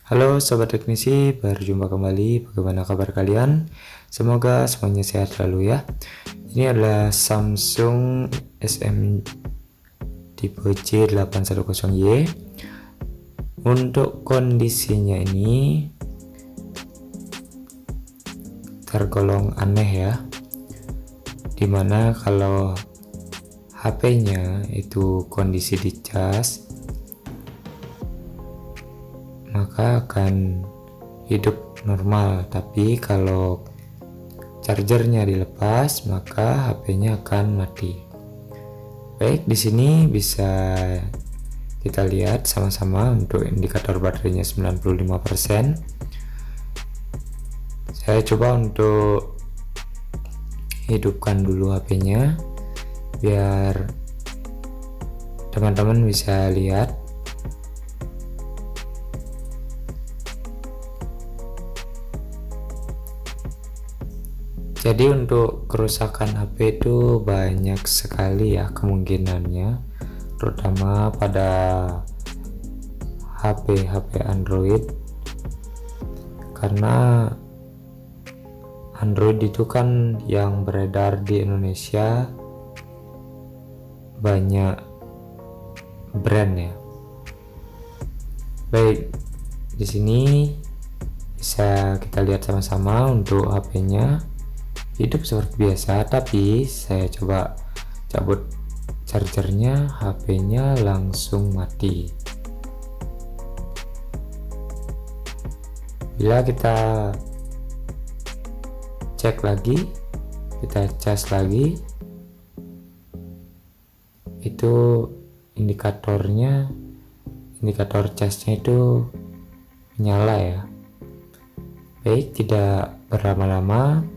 Halo Sobat Teknisi, berjumpa kembali. Bagaimana kabar kalian? Semoga semuanya sehat selalu ya. Ini adalah Samsung SM tipe C810Y. Untuk kondisinya ini tergolong aneh ya, dimana kalau HP-nya itu kondisi dicas, maka akan hidup normal, tapi kalau chargernya dilepas maka HP-nya akan mati. Baik, di sini bisa kita lihat sama-sama untuk indikator baterainya 95%. Saya coba untuk hidupkan dulu HP-nya biar teman-teman bisa lihat. Jadi untuk kerusakan HP itu banyak sekali ya kemungkinannya, terutama pada HP Android, karena Android itu kan yang beredar di Indonesia banyak brand ya. Baik, di sini bisa kita lihat sama-sama untuk HP-nya hidup seperti biasa, tapi saya coba cabut chargernya, HP-nya langsung mati. Bila kita cek lagi, kita cas lagi, itu indikator casnya itu menyala ya. Baik, tidak berlama-lama,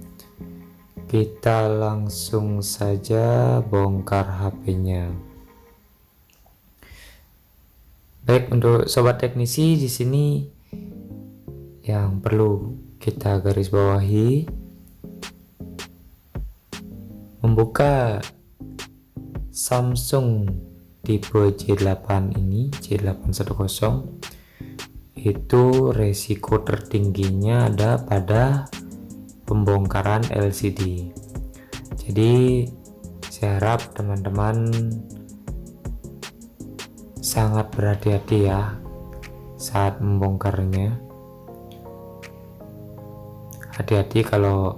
kita langsung saja bongkar HP-nya. Baik, untuk sobat teknisi di sini yang perlu kita garis bawahi, membuka Samsung tipe J8 ini, J810, itu resiko tertingginya ada pada pembongkaran LCD. Jadi saya harap teman-teman sangat berhati-hati ya saat membongkarnya. Hati-hati kalau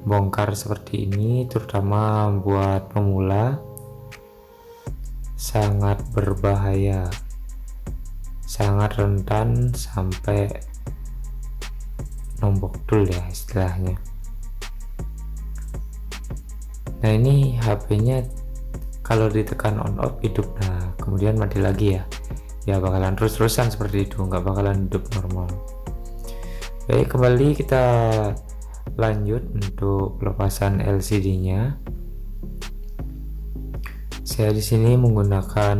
bongkar seperti ini, terutama buat pemula, sangat berbahaya, sangat rentan sampai nombok dul ya istilahnya. Nah, ini HP-nya kalau ditekan on off hidup, nah kemudian mati lagi ya bakalan terus-terusan seperti itu, nggak bakalan hidup normal. Baik, kembali kita lanjut untuk pelepasan LCD-nya. Saya di sini menggunakan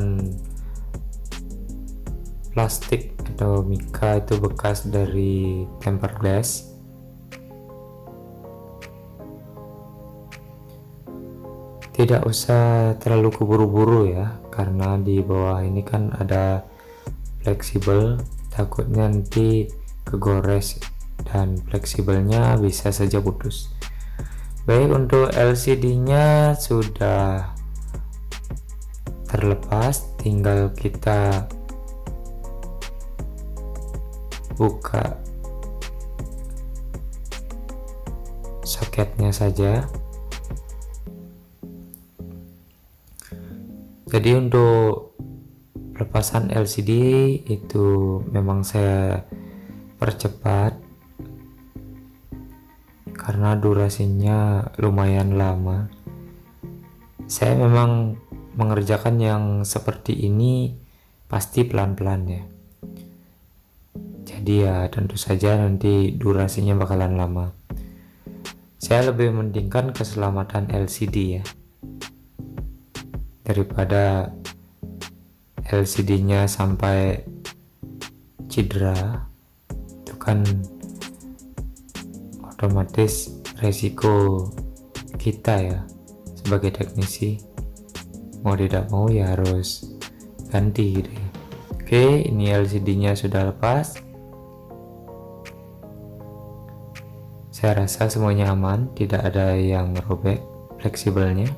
plastik atau mika, itu bekas dari tempered glass. Tidak usah terlalu keburu-buru ya, karena di bawah ini kan ada fleksibel, takutnya nanti kegores dan fleksibelnya bisa saja putus. Baik, untuk LCD-nya sudah terlepas, tinggal kita buka soketnya saja. Jadi untuk pelepasan LCD itu memang saya percepat karena durasinya lumayan lama. Saya memang mengerjakan yang seperti ini pasti pelan-pelan ya. Jadi ya tentu saja nanti durasinya bakalan lama. Saya lebih mementingkan keselamatan LCD ya, daripada LCD-nya sampai cedera. Itu kan otomatis resiko kita ya sebagai teknisi, mau tidak mau ya harus ganti gitu ya. Oke, ini LCD-nya sudah lepas. Saya rasa semuanya aman, tidak ada yang robek fleksibelnya.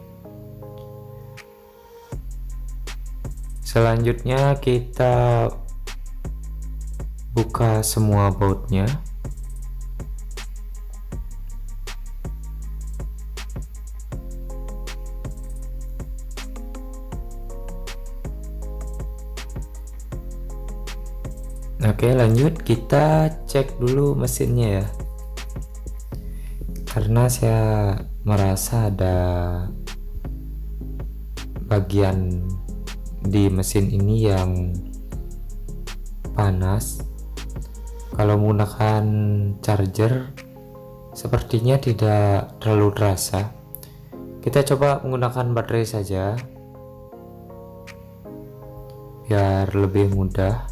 Selanjutnya kita buka semua bautnya. Oke, lanjut kita cek dulu mesinnya ya, karena saya merasa ada bagian di mesin ini yang panas. Kalau menggunakan charger sepertinya tidak terlalu terasa. Kita coba menggunakan baterai saja biar lebih mudah.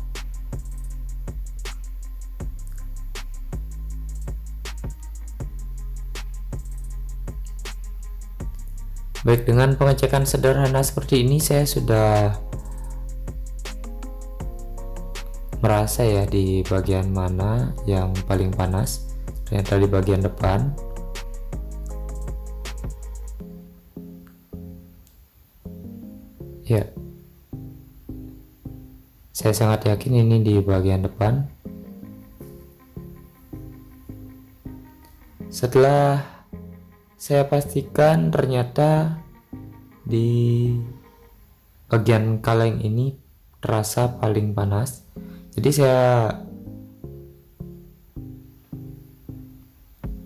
Baik, dengan pengecekan sederhana seperti ini saya sudah merasa ya di bagian mana yang paling panas. Ternyata di bagian depan. Ya, saya sangat yakin ini di bagian depan. Setelah saya pastikan ternyata di bagian kaleng ini terasa paling panas, jadi saya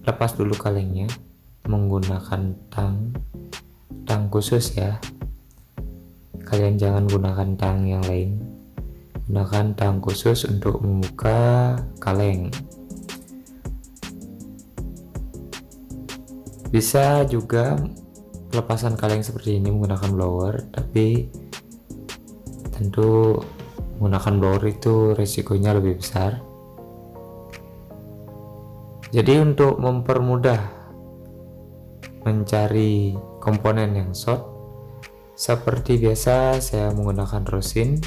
lepas dulu kalengnya menggunakan tang khusus ya. Kalian jangan gunakan tang yang lain, gunakan tang khusus untuk membuka kaleng. Bisa juga pelepasan kaleng seperti ini menggunakan blower, tapi tentu menggunakan blower itu resikonya lebih besar. Jadi untuk mempermudah mencari komponen yang short, seperti biasa saya menggunakan rosin.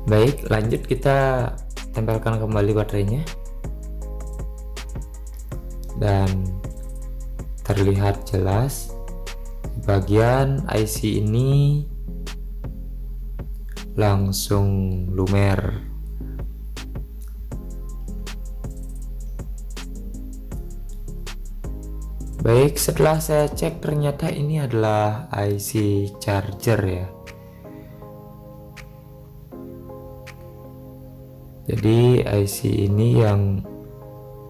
Baik, lanjut kita tempelkan kembali baterainya dan terlihat jelas bagian IC ini langsung lumer. Baik, setelah saya cek ternyata ini adalah IC charger ya. Jadi IC ini yang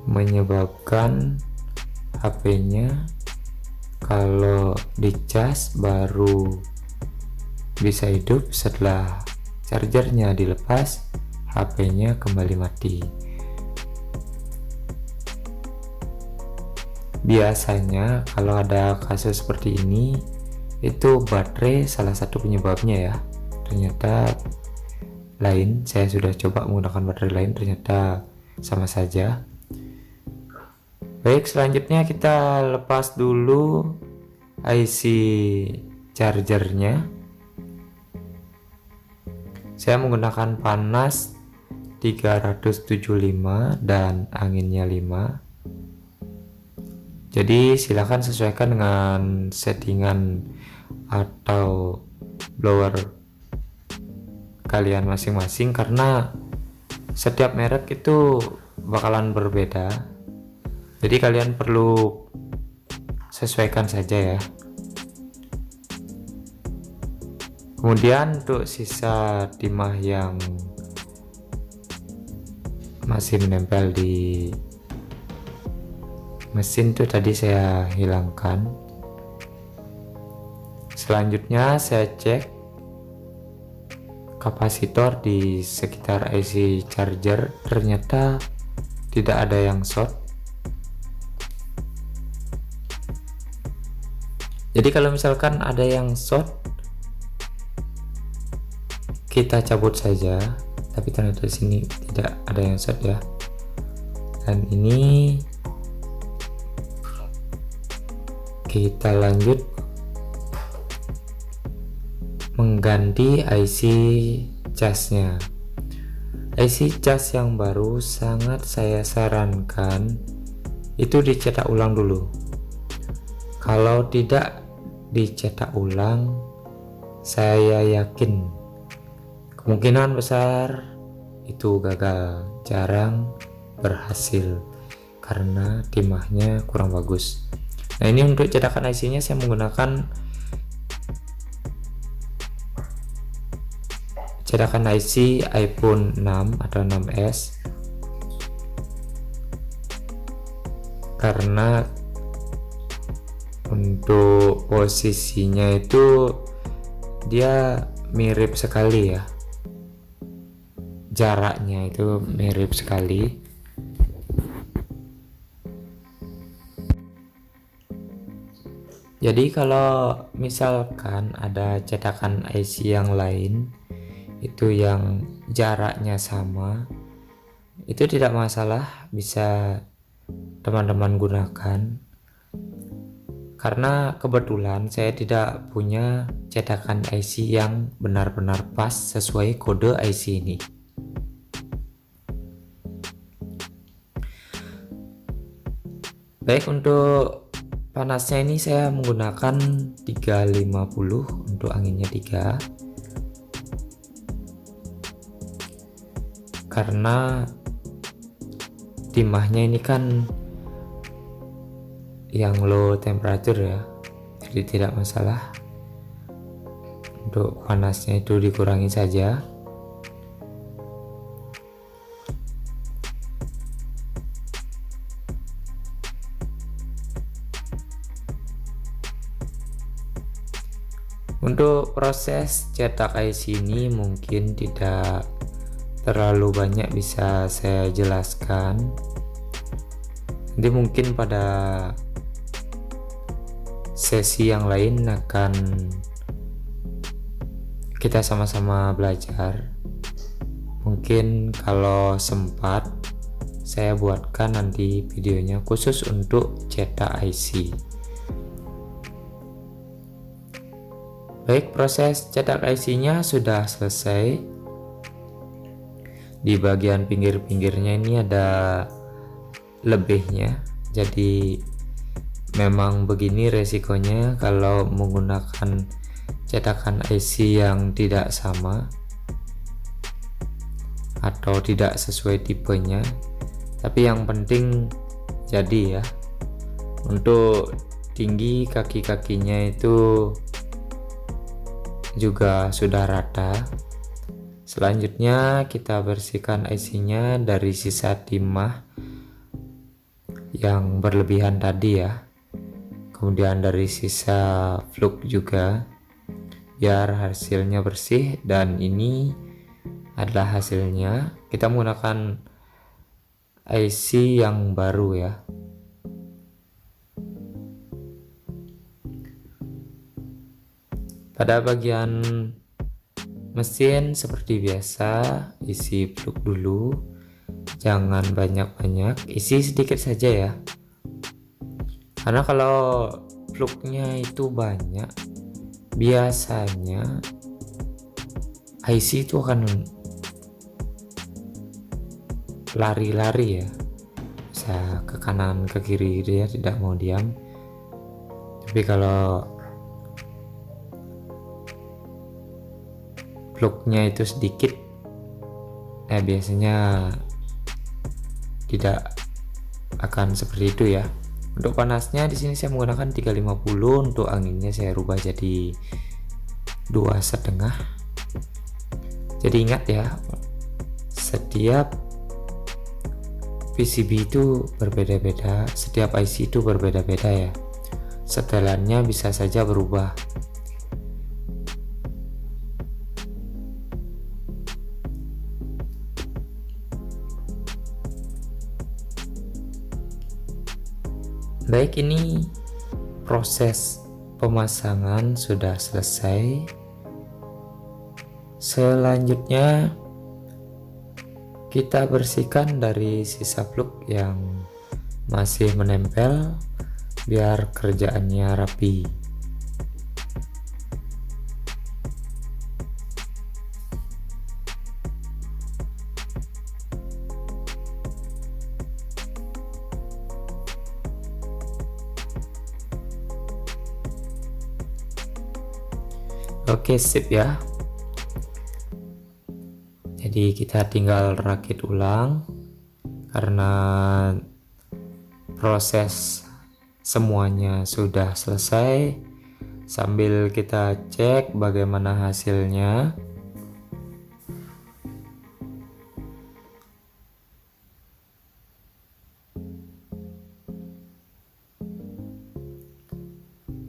menyebabkan HP-nya kalau dicas baru bisa hidup, setelah chargernya dilepas HP-nya kembali mati. Biasanya kalau ada kasus seperti ini itu baterai salah satu penyebabnya ya. Ternyata lain, saya sudah coba menggunakan baterai lain, ternyata sama saja. Baik, selanjutnya kita lepas dulu IC chargernya. Saya menggunakan panas 375 dan anginnya 5. Jadi silakan sesuaikan dengan settingan atau blower kalian masing-masing, karena setiap merek itu bakalan berbeda. Jadi kalian perlu sesuaikan saja ya. Kemudian untuk sisa timah yang masih menempel di mesin itu tadi saya hilangkan. Selanjutnya saya cek kapasitor di sekitar IC charger, ternyata tidak ada yang short. Jadi kalau misalkan ada yang short, kita cabut saja, tapi ternyata di sini tidak ada yang short ya. Dan ini kita lanjut mengganti IC casnya. IC cas yang baru sangat saya sarankan itu dicetak ulang dulu. Kalau tidak dicetak ulang, saya yakin kemungkinan besar itu gagal, jarang berhasil karena timahnya kurang bagus. Nah, ini untuk cetakan IC nya saya menggunakan cetakan IC iPhone 6 atau 6s, karena untuk posisinya itu dia mirip sekali ya, jaraknya itu mirip sekali. Jadi kalau misalkan ada cetakan IC yang lain itu yang jaraknya sama, itu tidak masalah, bisa teman-teman gunakan. Karena kebetulan saya tidak punya cetakan IC yang benar-benar pas sesuai kode IC ini. Baik, untuk panasnya ini saya menggunakan 350 untuk anginnya 3, karena timahnya ini kan yang low temperature ya, jadi tidak masalah. Untuk panasnya itu dikurangi saja. Untuk proses cetak IC ini mungkin tidak terlalu banyak bisa saya jelaskan. Nanti mungkin pada sesi yang lain akan kita sama-sama belajar. Mungkin kalau sempat saya buatkan nanti videonya khusus untuk cetak IC. Baik, proses cetak IC-nya sudah selesai. Di bagian pinggir-pinggirnya ini ada lebihnya, jadi memang begini resikonya kalau menggunakan cetakan IC yang tidak sama atau tidak sesuai tipenya. Tapi yang penting jadi ya. Untuk tinggi kaki-kakinya itu juga sudah rata. Selanjutnya kita bersihkan IC-nya dari sisa timah yang berlebihan tadi ya, kemudian dari sisa fluk juga, biar hasilnya bersih. Dan ini adalah hasilnya. Kita menggunakan IC yang baru ya. Pada bagian mesin seperti biasa, isi fluk dulu, jangan banyak-banyak, isi sedikit saja ya, karena kalau fluknya itu banyak biasanya IC itu akan lari-lari ya, bisa ke kanan ke kiri gitu ya, tidak mau diam. Tapi kalau fluknya itu sedikit, biasanya tidak akan seperti itu ya. Untuk panasnya di sini saya menggunakan 350, untuk anginnya saya rubah jadi 2,5. Jadi ingat ya, setiap PCB itu berbeda-beda, setiap IC itu berbeda-beda ya. Setelannya bisa saja berubah. Baik, ini proses pemasangan sudah selesai. Selanjutnya kita bersihkan dari sisa fluk yang masih menempel biar kerjaannya rapi. Oke, sip ya. Jadi kita tinggal rakit ulang karena proses semuanya sudah selesai. Sambil kita cek bagaimana hasilnya.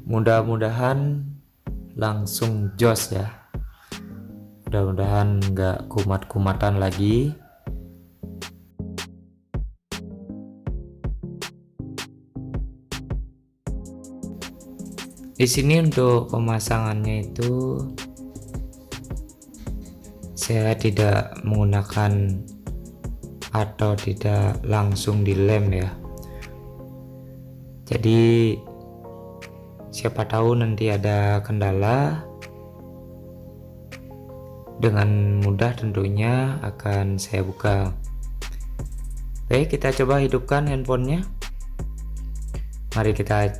Mudah-mudahan langsung jos ya. Mudah-mudahan nggak kumat-kumatan lagi. Di sini untuk pemasangannya itu saya tidak menggunakan atau tidak langsung dilem ya. Jadi siapa tahu nanti ada kendala, dengan mudah tentunya akan saya buka. Baik, kita coba hidupkan handphonenya. Mari kita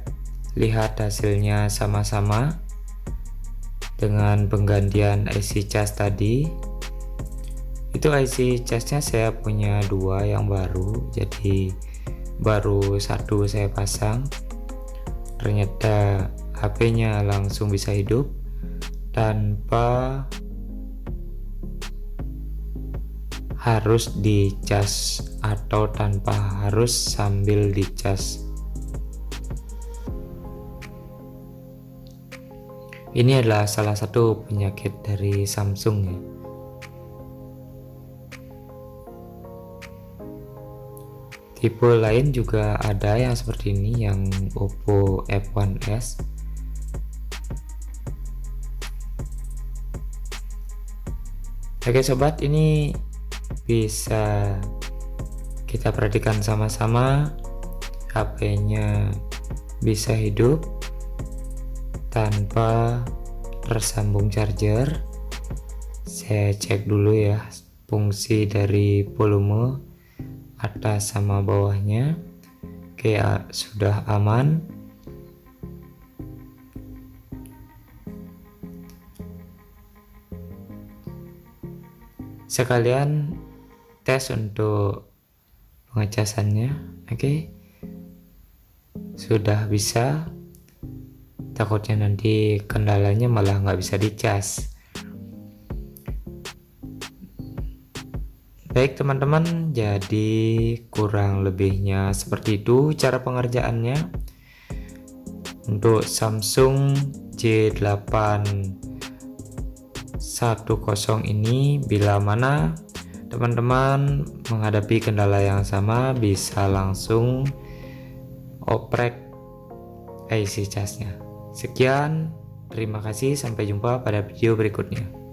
lihat hasilnya sama-sama dengan penggantian IC cas tadi. Itu IC casnya saya punya dua yang baru, jadi baru satu saya pasang. Ternyata HP-nya langsung bisa hidup tanpa harus dicas atau tanpa harus sambil dicas. Ini adalah salah satu penyakit dari Samsung ya. Tipe lain juga ada yang seperti ini, yang Oppo F1s. Oke sobat, ini bisa kita perhatikan sama-sama. HP-nya bisa hidup tanpa tersambung charger. Saya cek dulu ya fungsi dari volume atas sama bawahnya. Oke, sudah aman. Sekalian tes untuk pengecasannya. Oke, sudah bisa. Takutnya nanti kendalanya malah nggak bisa dicas. Baik teman-teman, jadi kurang lebihnya seperti itu cara pengerjaannya untuk Samsung J810 ini. Bila mana teman-teman menghadapi kendala yang sama, bisa langsung oprek IC casnya. Sekian, terima kasih, sampai jumpa pada video berikutnya.